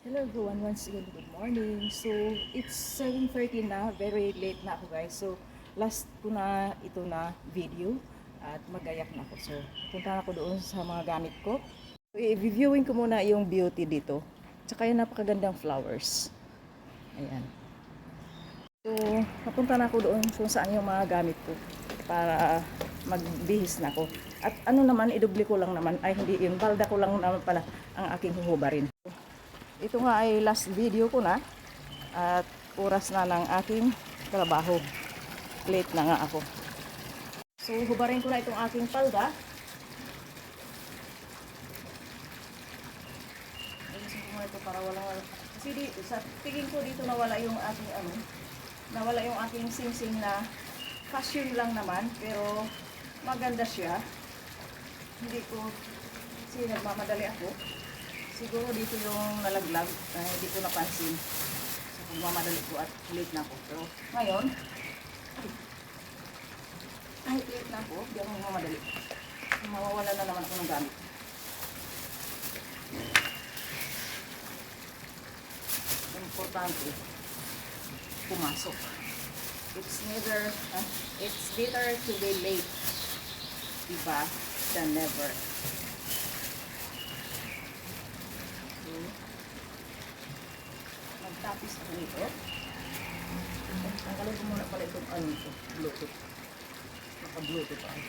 Hello everyone, once again, good morning. So, it's 7:30 na, very late na ako guys. So, last ko na ito na video at magayak na ako. So, punta na ako doon sa mga gamit ko. So, i-reviewin ko muna yung beauty dito. Tsaka yung napakagandang flowers. Ayan. So, napunta na ako doon kung saan yung mga gamit ko para magbihis na ako. At ano naman, idubli ko lang naman, ay hindi yun, balda ko lang naman pala ang aking huhubarin. Ito nga ay last video ko na at oras na ng aking trabaho. Late na nga ako. So, hubarin ko na itong aking palda. Ayusin ko muna ito para wala. Kasi sa tingin ko dito nawala yung aking nawala yung aking sing-sing na fashion lang naman. Pero maganda siya. Hindi ko, kasi nagmamadali ako. Siguro dito yung nalaglag, hindi ko napansin. So, kung mamadali ko at late na ako. Pero ngayon, kahit late na ako, hindi ako mamadali. Mawawala na naman ako ng gamit. Importante, pumasok. It's better to be late, diba, than never. Magtapis ako nito. Tanggalin ko muna pala itong ito, Bluetooth. Naka-Bluetooth ako.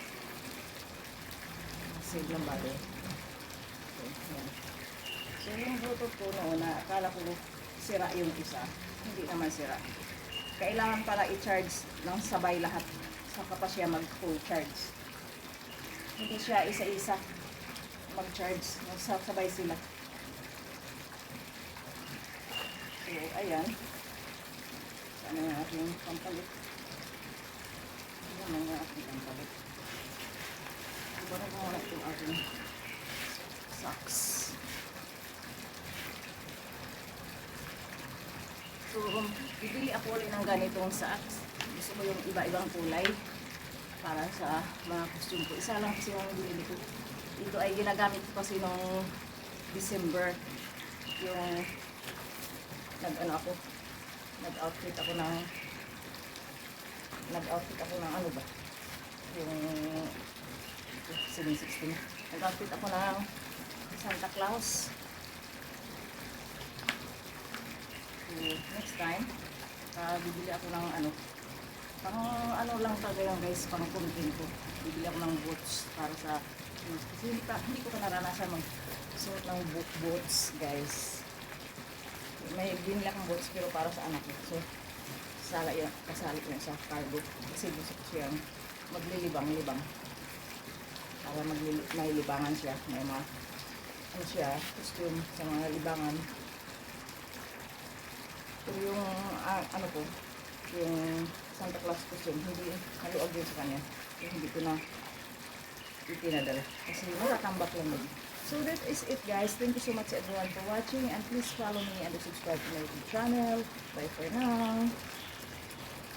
Save lang bagay. So, yung Bluetooth ko noon, akala ko sira yung isa. Hindi naman sira. Kailangan para i-charge ng sabay lahat. Saka pa siya mag-full charge. Hindi siya isa-isa mag-charge. Sabay sila. So, ayan. Saan yung ating pampalit? Ayan ang ating pampalit. Ibaran ko muna itong ating socks. So, bibili ako ulit ng ganitong socks. Gusto ko yung iba-ibang kulay para sa mga costume ko. Isa lang kasi yung binili ko. Ito ay ginagamit ko kasi noong December. Yung nag-outfit ako ng ano ba? Yung 716. Nag-outfit ako ng Santa Claus. So, next time, bibili ako ng pang lang talaga yung guys, pang content ko. Bibili ako ng boots para sa, kasi hindi ko pa naranasan mag-suot ng boots guys. May binili akong boots pero para sa anak ko. So, kasali ko sa cargo. Kasi gusto ko siyang maglilibang-libang. Para may libangan siya. May mga, costume sa mga libangan. Pero yung, yung Santa Claus costume, hindi haluag yun sa kanya. So, hindi ko na itinadala. Kasi matatambak lang yun. So that is it guys. Thank you so much everyone for watching and please follow me and subscribe to my YouTube channel. Bye for now.